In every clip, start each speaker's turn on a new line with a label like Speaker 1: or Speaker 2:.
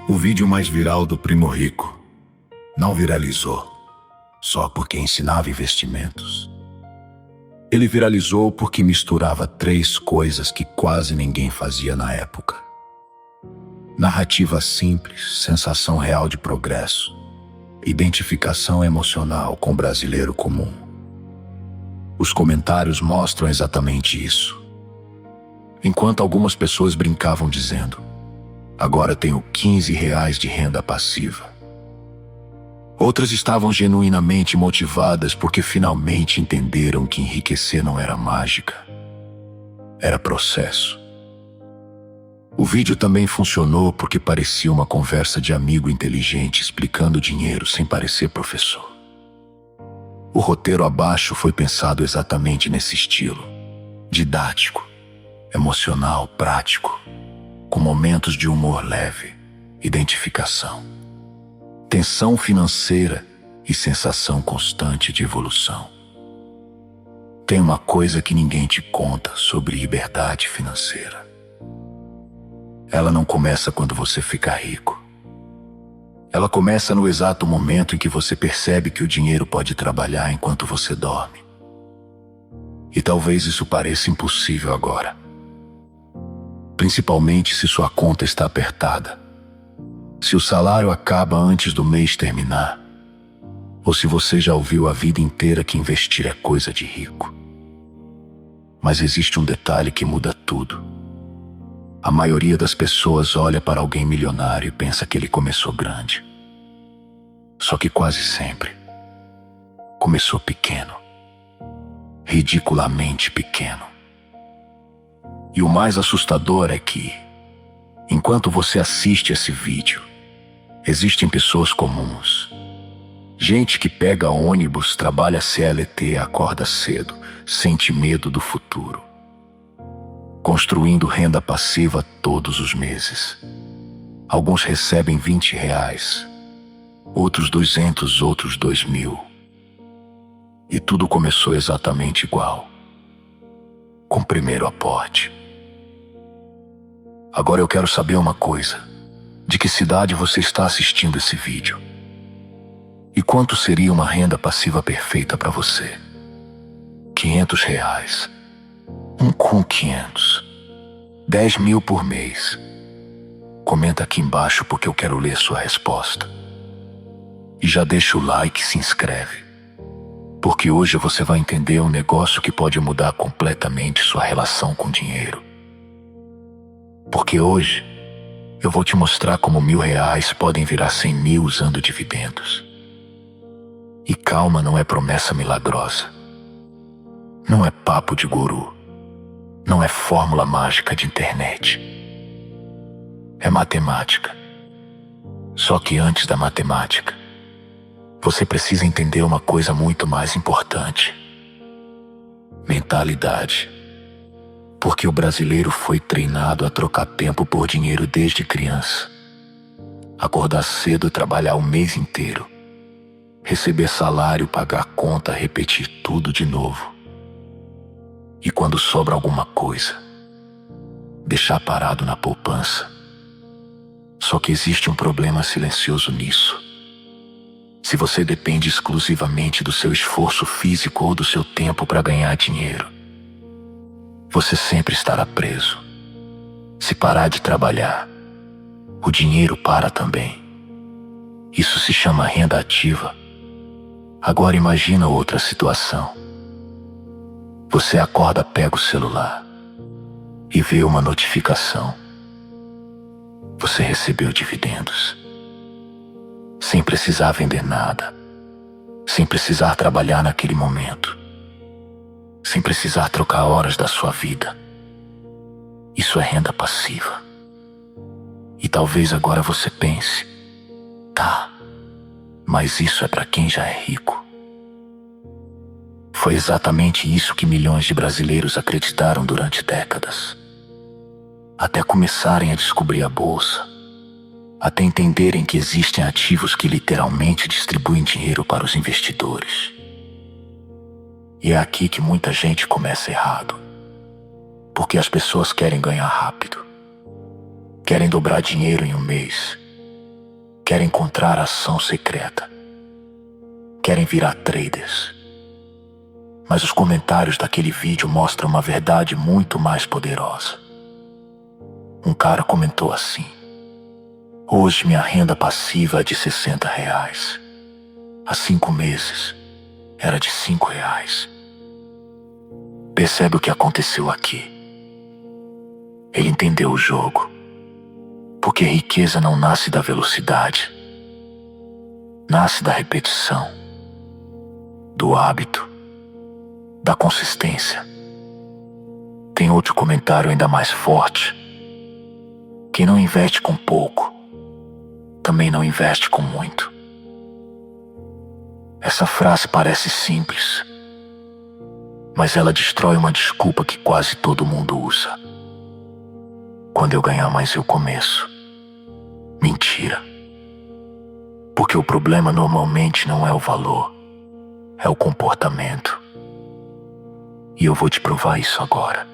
Speaker 1: O vídeo mais viral do Primo Rico não viralizou só porque ensinava investimentos. Ele viralizou porque misturava três coisas que quase ninguém fazia na época: narrativa simples, sensação real de progresso, identificação emocional com o brasileiro comum. Os comentários mostram exatamente isso. Enquanto algumas pessoas brincavam dizendo: agora tenho R$ 15 de renda passiva, outras estavam genuinamente motivadas porque finalmente entenderam que enriquecer não era mágica, era processo. O vídeo também funcionou porque parecia uma conversa de amigo inteligente explicando dinheiro sem parecer professor. O roteiro abaixo foi pensado exatamente nesse estilo: didático, emocional, prático, com momentos de humor leve, identificação, tensão financeira e sensação constante de evolução. Tem uma coisa que ninguém te conta sobre liberdade financeira. Ela não começa quando você fica rico. Ela começa no exato momento em que você percebe que o dinheiro pode trabalhar enquanto você dorme. E talvez isso pareça impossível agora, principalmente se sua conta está apertada, se o salário acaba antes do mês terminar, ou se você já ouviu a vida inteira que investir é coisa de rico. Mas existe um detalhe que muda tudo. A maioria das pessoas olha para alguém milionário e pensa que ele começou grande. Só que quase sempre começou pequeno, ridiculamente pequeno. E o mais assustador é que, enquanto você assiste esse vídeo, existem pessoas comuns. Gente que pega ônibus, trabalha CLT, acorda cedo, sente medo do futuro, construindo renda passiva todos os meses. Alguns recebem R$ 20, outros 200, outros 2.000. E tudo começou exatamente igual, com o primeiro aporte. Agora eu quero saber uma coisa: de que cidade você está assistindo esse vídeo? E quanto seria uma renda passiva perfeita para você? R$ 500, com 500, 10.000 por mês. Comenta aqui embaixo porque eu quero ler sua resposta. E já deixa o like e se inscreve, porque hoje você vai entender um negócio que pode mudar completamente sua relação com dinheiro. Porque hoje eu vou te mostrar como R$ 1.000 podem virar 100.000 usando dividendos. E calma, não é promessa milagrosa, não é papo de guru, não é fórmula mágica de internet. É matemática. Só que antes da matemática, você precisa entender uma coisa muito mais importante: mentalidade. Porque o brasileiro foi treinado a trocar tempo por dinheiro desde criança. Acordar cedo e trabalhar o mês inteiro, receber salário, pagar conta, repetir tudo de novo. E quando sobra alguma coisa, deixar parado na poupança. Só que existe um problema silencioso nisso. Se você depende exclusivamente do seu esforço físico ou do seu tempo para ganhar dinheiro, você sempre estará preso. Se parar de trabalhar, o dinheiro para também. Isso se chama renda ativa. Agora imagina outra situação. Você acorda, pega o celular e vê uma notificação. Você recebeu dividendos, sem precisar vender nada, sem precisar trabalhar naquele momento, sem precisar trocar horas da sua vida. Isso é renda passiva. E talvez agora você pense: tá, mas isso é para quem já é rico. Foi exatamente isso que milhões de brasileiros acreditaram durante décadas, até começarem a descobrir a bolsa, até entenderem que existem ativos que literalmente distribuem dinheiro para os investidores. E é aqui que muita gente começa errado, porque as pessoas querem ganhar rápido, querem dobrar dinheiro em um mês, querem encontrar ação secreta, querem virar traders. Mas os comentários daquele vídeo mostram uma verdade muito mais poderosa. Um cara comentou assim: hoje minha renda passiva é de R$60. Há 5 meses era de R$5. Percebe o que aconteceu aqui? Ele entendeu o jogo. Porque riqueza não nasce da velocidade. Nasce da repetição, do hábito, da consistência. Tem outro comentário ainda mais forte. Quem não investe com pouco, também não investe com muito. Essa frase parece simples, mas ela destrói uma desculpa que quase todo mundo usa. Quando eu ganhar mais eu começo. Mentira. Porque o problema normalmente não é o valor, é o comportamento. E eu vou te provar isso agora.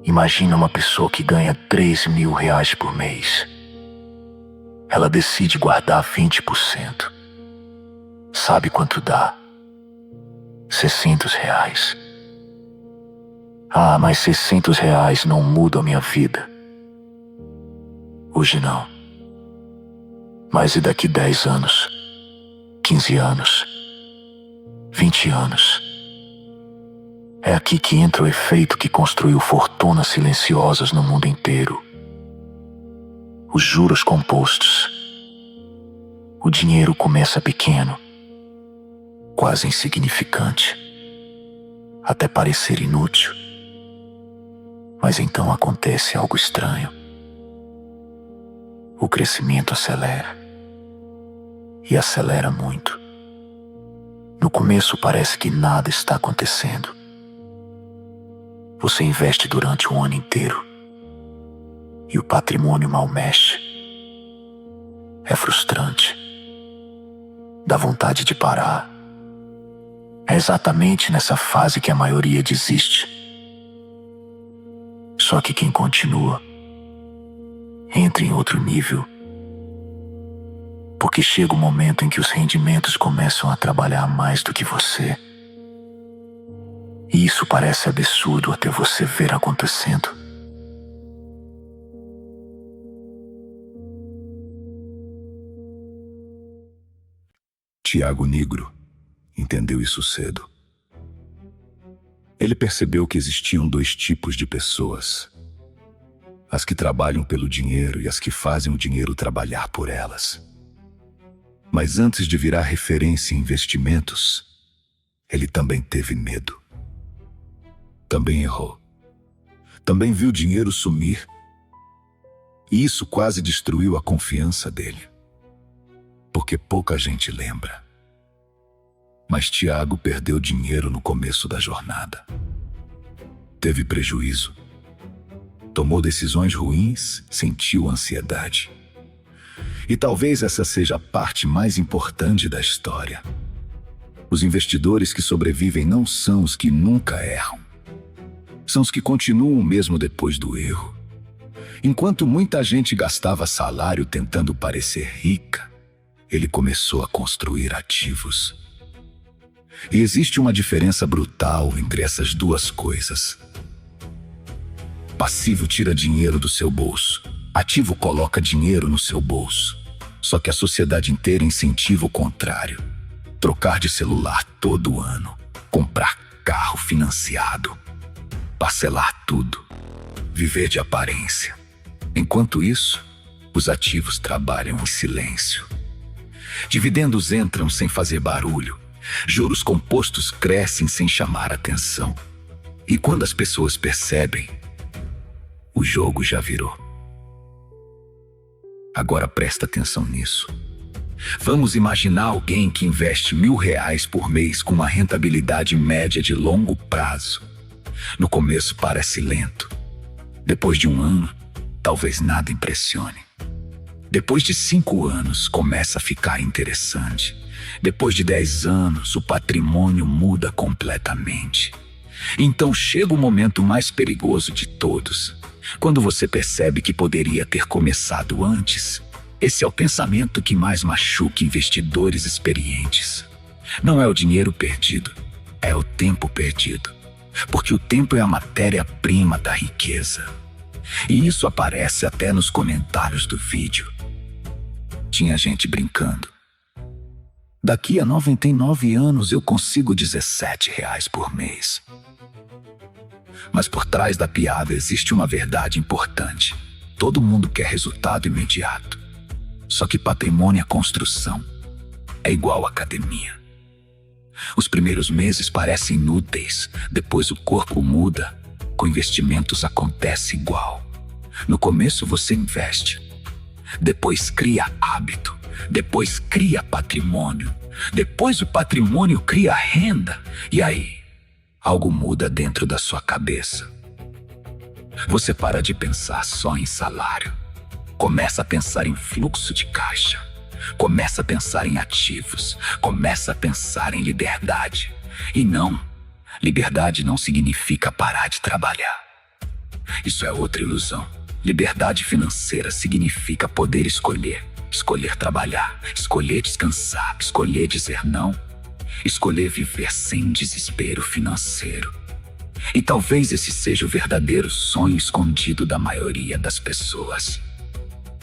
Speaker 1: Imagina uma pessoa que ganha R$3.000 por mês. Ela decide guardar 20%. Sabe quanto dá? R$600. Ah, mas R$600 não mudam a minha vida. Hoje não. Mas e daqui 10 anos? 15 anos? 20 anos? É aqui que entra o efeito que construiu fortunas silenciosas no mundo inteiro. Os juros compostos. O dinheiro começa pequeno, quase insignificante, até parecer inútil. Mas então acontece algo estranho. O crescimento acelera. E acelera muito. No começo parece que nada está acontecendo. Você investe durante um ano inteiro e o patrimônio mal mexe. É frustrante. Dá vontade de parar. É exatamente nessa fase que a maioria desiste. Só que quem continua entra em outro nível. Porque chega um momento em que os rendimentos começam a trabalhar mais do que você. E isso parece absurdo até você ver acontecendo.
Speaker 2: Tiago Nigro entendeu isso cedo. Ele percebeu que existiam 2 tipos de pessoas: as que trabalham pelo dinheiro e as que fazem o dinheiro trabalhar por elas. Mas antes de virar referência em investimentos, ele também teve medo. Também errou. Também viu o dinheiro sumir. E isso quase destruiu a confiança dele. Porque pouca gente lembra. Mas Tiago perdeu dinheiro no começo da jornada. Teve prejuízo. Tomou decisões ruins, sentiu ansiedade. E talvez essa seja a parte mais importante da história. Os investidores que sobrevivem não são os que nunca erram. São os que continuam mesmo depois do erro. Enquanto muita gente gastava salário tentando parecer rica, ele começou a construir ativos. E existe uma diferença brutal entre essas 2 coisas. Passivo tira dinheiro do seu bolso. Ativo coloca dinheiro no seu bolso. Só que a sociedade inteira incentiva o contrário. Trocar de celular todo ano. Comprar carro financiado. Parcelar tudo. Viver de aparência. Enquanto isso, os ativos trabalham em silêncio. Dividendos entram sem fazer barulho. Juros compostos crescem sem chamar atenção. E quando as pessoas percebem, o jogo já virou. Agora presta atenção nisso. Vamos imaginar alguém que investe R$1.000 por mês com uma rentabilidade média de longo prazo. No começo parece lento. Depois de 1 ano, talvez nada impressione. Depois de 5 anos, começa a ficar interessante. Depois de 10 anos, o patrimônio muda completamente. Então chega o momento mais perigoso de todos. Quando você percebe que poderia ter começado antes Esse é o pensamento que mais machuca investidores experientes. Não é o dinheiro perdido, é o tempo perdido. Porque o tempo é a matéria-prima da riqueza. E isso aparece até nos comentários do vídeo. Tinha gente brincando. Daqui a 99 anos eu consigo R$17 por mês. Mas por trás da piada existe uma verdade importante. Todo mundo quer resultado imediato. Só que patrimônio é construção. É igual academia. Os primeiros meses parecem inúteis, depois o corpo muda. Com investimentos acontece igual. No começo você investe, depois cria hábito, depois cria patrimônio, depois o patrimônio cria renda. E aí, algo muda dentro da sua cabeça. Você para de pensar só em salário. Começa a pensar em fluxo de caixa. Começa a pensar em ativos. Começa a pensar em liberdade. E não, liberdade não significa parar de trabalhar. Isso é outra ilusão. Liberdade financeira significa poder escolher. Escolher trabalhar, escolher descansar, escolher dizer não. Escolher viver sem desespero financeiro. E talvez esse seja o verdadeiro sonho escondido da maioria das pessoas.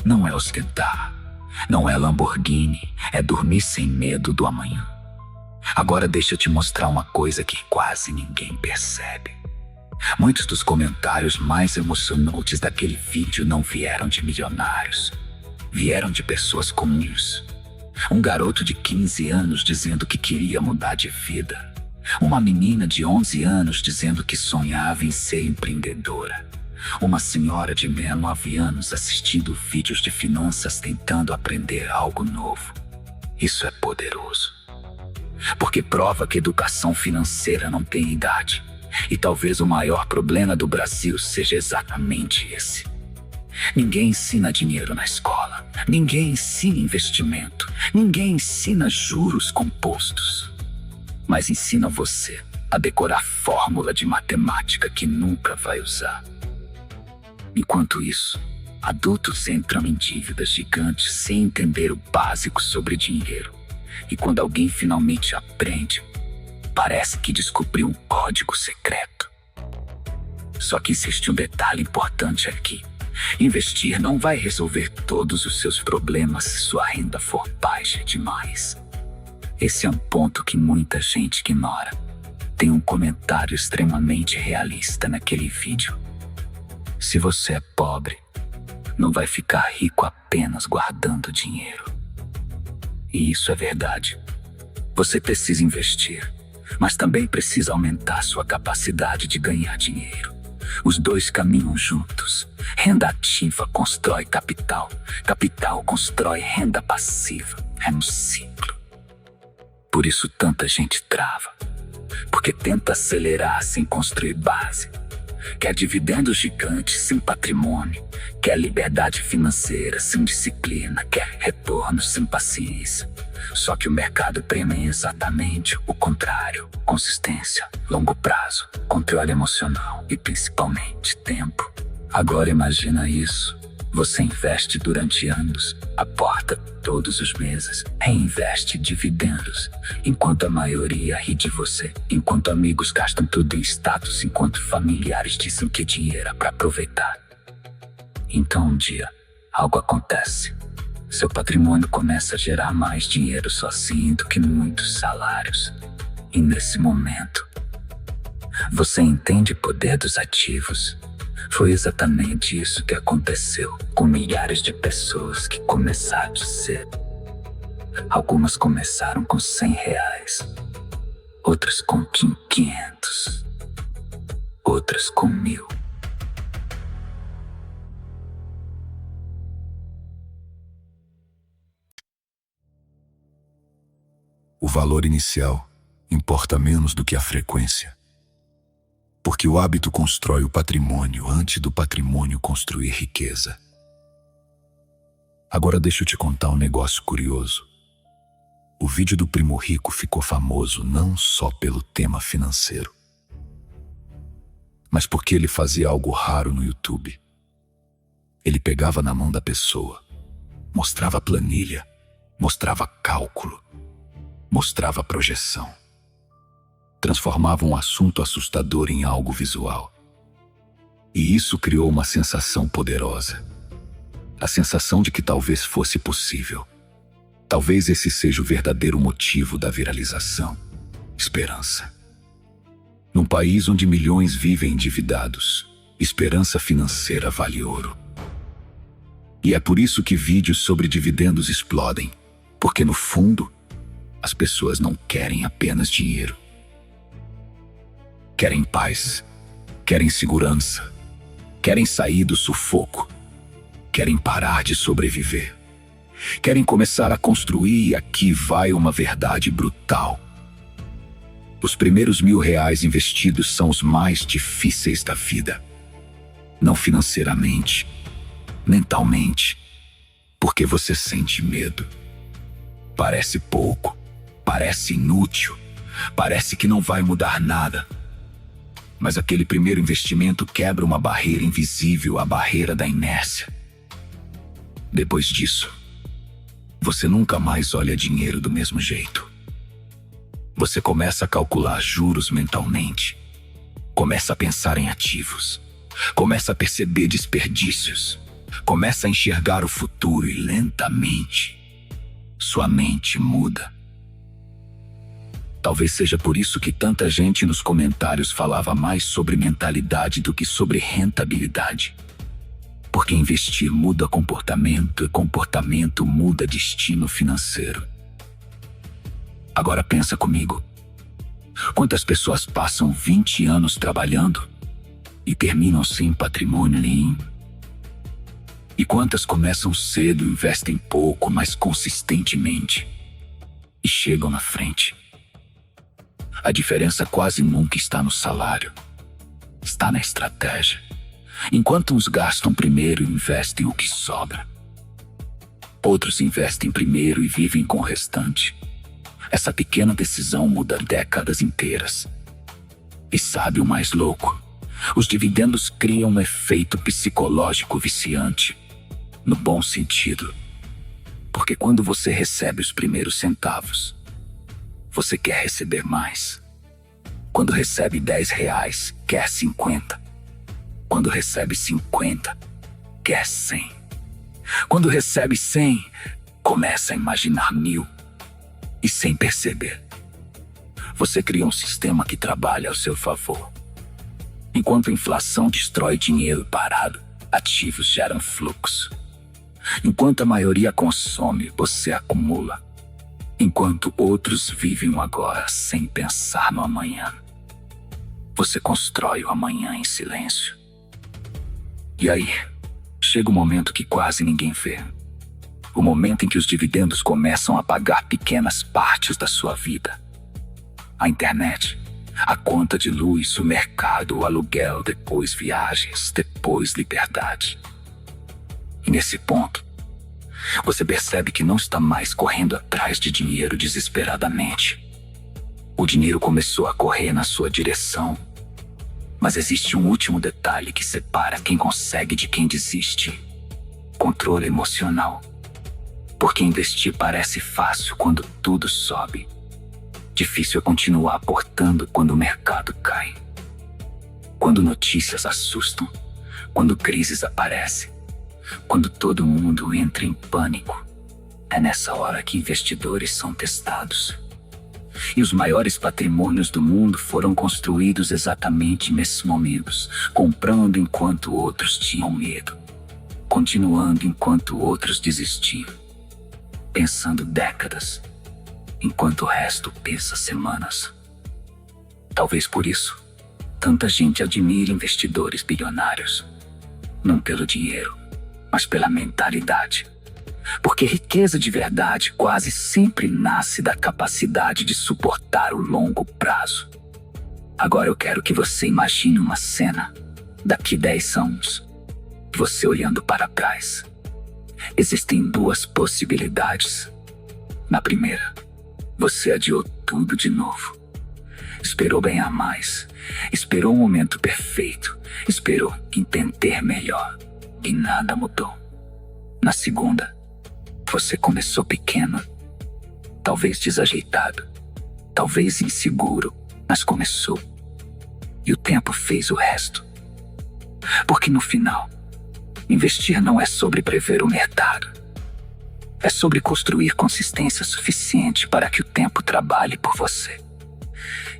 Speaker 2: Não é ostentar, não é Lamborghini, é dormir sem medo do amanhã. Agora deixa eu te mostrar uma coisa que quase ninguém percebe. Muitos dos comentários mais emocionantes daquele vídeo não vieram de milionários. Vieram de pessoas comuns. Um garoto de 15 anos dizendo que queria mudar de vida. Uma menina de 11 anos dizendo que sonhava em ser empreendedora. Uma senhora de 69 anos assistindo vídeos de finanças tentando aprender algo novo. Isso é poderoso. Porque prova que educação financeira não tem idade. E talvez o maior problema do Brasil seja exatamente esse. Ninguém ensina dinheiro na escola. Ninguém ensina investimento. Ninguém ensina juros compostos. Mas ensina você a decorar fórmula de matemática que nunca vai usar. Enquanto isso, adultos entram em dívidas gigantes sem entender o básico sobre dinheiro. E quando alguém finalmente aprende, parece que descobriu um código secreto. Só que existe um detalhe importante aqui. Investir não vai resolver todos os seus problemas se sua renda for baixa demais. Esse é um ponto que muita gente ignora. Tem um comentário extremamente realista naquele vídeo. Se você é pobre, não vai ficar rico apenas guardando dinheiro. E isso é verdade. Você precisa investir, mas também precisa aumentar sua capacidade de ganhar dinheiro. Os dois caminham juntos. Renda ativa constrói capital. Capital constrói renda passiva. É um ciclo. Por isso tanta gente trava. Porque tenta acelerar sem construir base. Quer dividendos gigantes sem patrimônio. Quer liberdade financeira sem disciplina. Quer retorno sem paciência. Só que o mercado prêmio exatamente o contrário. Consistência, longo prazo, controle emocional e principalmente tempo. Agora imagina isso. Você investe durante anos, aporta todos os meses, reinveste dividendos, enquanto a maioria ri de você, enquanto amigos gastam tudo em status, enquanto familiares dizem que dinheiro é para aproveitar. Então um dia, algo acontece. Seu patrimônio começa a gerar mais dinheiro sozinho do que muitos salários. E nesse momento, você entende o poder dos ativos. Foi exatamente isso que aconteceu com milhares de pessoas que começaram cedo. Algumas começaram com R$100, outras com 500, outras com 1.000. O valor inicial importa menos do que a frequência. Porque o hábito constrói o patrimônio antes do patrimônio construir riqueza. Agora deixa eu te contar um negócio curioso. O vídeo do Primo Rico ficou famoso não só pelo tema financeiro, mas porque ele fazia algo raro no YouTube. Ele pegava na mão da pessoa, mostrava planilha, mostrava cálculo, mostrava projeção. Transformava um assunto assustador em algo visual. E isso criou uma sensação poderosa. A sensação de que talvez fosse possível. Talvez esse seja o verdadeiro motivo da viralização. Esperança. Num país onde milhões vivem endividados, esperança financeira vale ouro. E é por isso que vídeos sobre dividendos explodem, porque no fundo, as pessoas não querem apenas dinheiro. Querem paz, querem segurança, querem sair do sufoco, querem parar de sobreviver, querem começar a construir, e aqui vai uma verdade brutal. Os primeiros R$ 1.000 investidos são os mais difíceis da vida. Não financeiramente, mentalmente, porque você sente medo. Parece pouco, parece inútil, parece que não vai mudar nada. Mas aquele primeiro investimento quebra uma barreira invisível, a barreira da inércia. Depois disso, você nunca mais olha dinheiro do mesmo jeito. Você começa a calcular juros mentalmente, começa a pensar em ativos, começa a perceber desperdícios, começa a enxergar o futuro e lentamente, sua mente muda. Talvez seja por isso que tanta gente nos comentários falava mais sobre mentalidade do que sobre rentabilidade. Porque investir muda comportamento e comportamento muda destino financeiro. Agora pensa comigo. Quantas pessoas passam 20 anos trabalhando e terminam sem patrimônio nenhum? E quantas começam cedo, investem pouco, mas consistentemente e chegam na frente? A diferença quase nunca está no salário, está na estratégia. Enquanto uns gastam primeiro e investem o que sobra, outros investem primeiro e vivem com o restante. Essa pequena decisão muda décadas inteiras. E sabe o mais louco? Os dividendos criam um efeito psicológico viciante, no bom sentido. Porque quando você recebe os primeiros centavos, você quer receber mais. Quando recebe R$ 10, quer 50. Quando recebe 50, quer 100. Quando recebe 100, começa a imaginar 1.000. E sem perceber, você cria um sistema que trabalha ao seu favor. Enquanto a inflação destrói dinheiro parado, ativos geram fluxo. Enquanto a maioria consome, você acumula. Enquanto outros vivem o agora sem pensar no amanhã, você constrói o amanhã em silêncio. E aí, chega o momento que quase ninguém vê. O momento em que os dividendos começam a pagar pequenas partes da sua vida. A internet, a conta de luz, o mercado, o aluguel, depois viagens, depois liberdade. E nesse ponto, você percebe que não está mais correndo atrás de dinheiro desesperadamente. O dinheiro começou a correr na sua direção. Mas existe um último detalhe que separa quem consegue de quem desiste. Controle emocional. Porque investir parece fácil quando tudo sobe. Difícil é continuar aportando quando o mercado cai. Quando notícias assustam. Quando crises aparecem. Quando todo mundo entra em pânico. É nessa hora que investidores são testados. E os maiores patrimônios do mundo foram construídos exatamente nesses momentos, comprando enquanto outros tinham medo, continuando enquanto outros desistiam, pensando décadas, enquanto o resto pensa semanas. Talvez por isso, tanta gente admira investidores bilionários, não pelo dinheiro, mas pela mentalidade. Porque riqueza de verdade quase sempre nasce da capacidade de suportar o longo prazo. Agora eu quero que você imagine uma cena, daqui 10 anos, você olhando para trás. Existem duas possibilidades. Na primeira, você adiou tudo de novo. Esperou ganhar mais, esperou o momento perfeito, esperou entender melhor, e nada mudou. Na segunda,
Speaker 3: Você começou pequeno, talvez desajeitado, talvez inseguro, mas começou. E o tempo fez o resto. Porque no final, investir não é sobre prever o mercado. É sobre construir consistência suficiente para que o tempo trabalhe por você.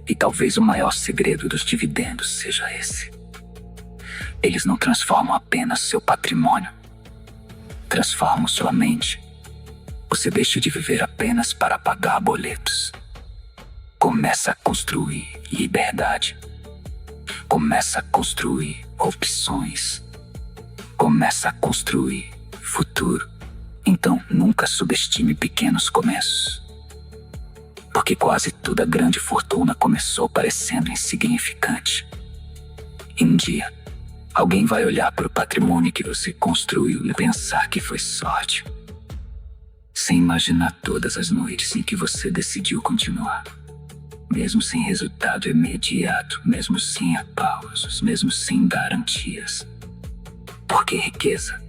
Speaker 3: E talvez o maior segredo dos dividendos seja esse. Eles não transformam apenas seu patrimônio, transformam sua mente. Você deixa de viver apenas para pagar boletos. Começa a construir liberdade. Começa a construir opções. Começa a construir futuro. Então, nunca subestime pequenos começos. Porque quase toda grande fortuna começou parecendo insignificante. E um dia, alguém vai olhar para o patrimônio que você construiu e pensar que foi sorte. Sem imaginar todas as noites em que você decidiu continuar. Mesmo sem resultado imediato, mesmo sem aplausos, mesmo sem garantias. Porque riqueza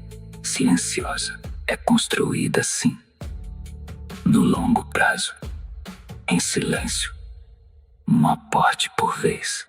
Speaker 3: silenciosa é construída assim, no longo prazo, em silêncio, um aporte por vez.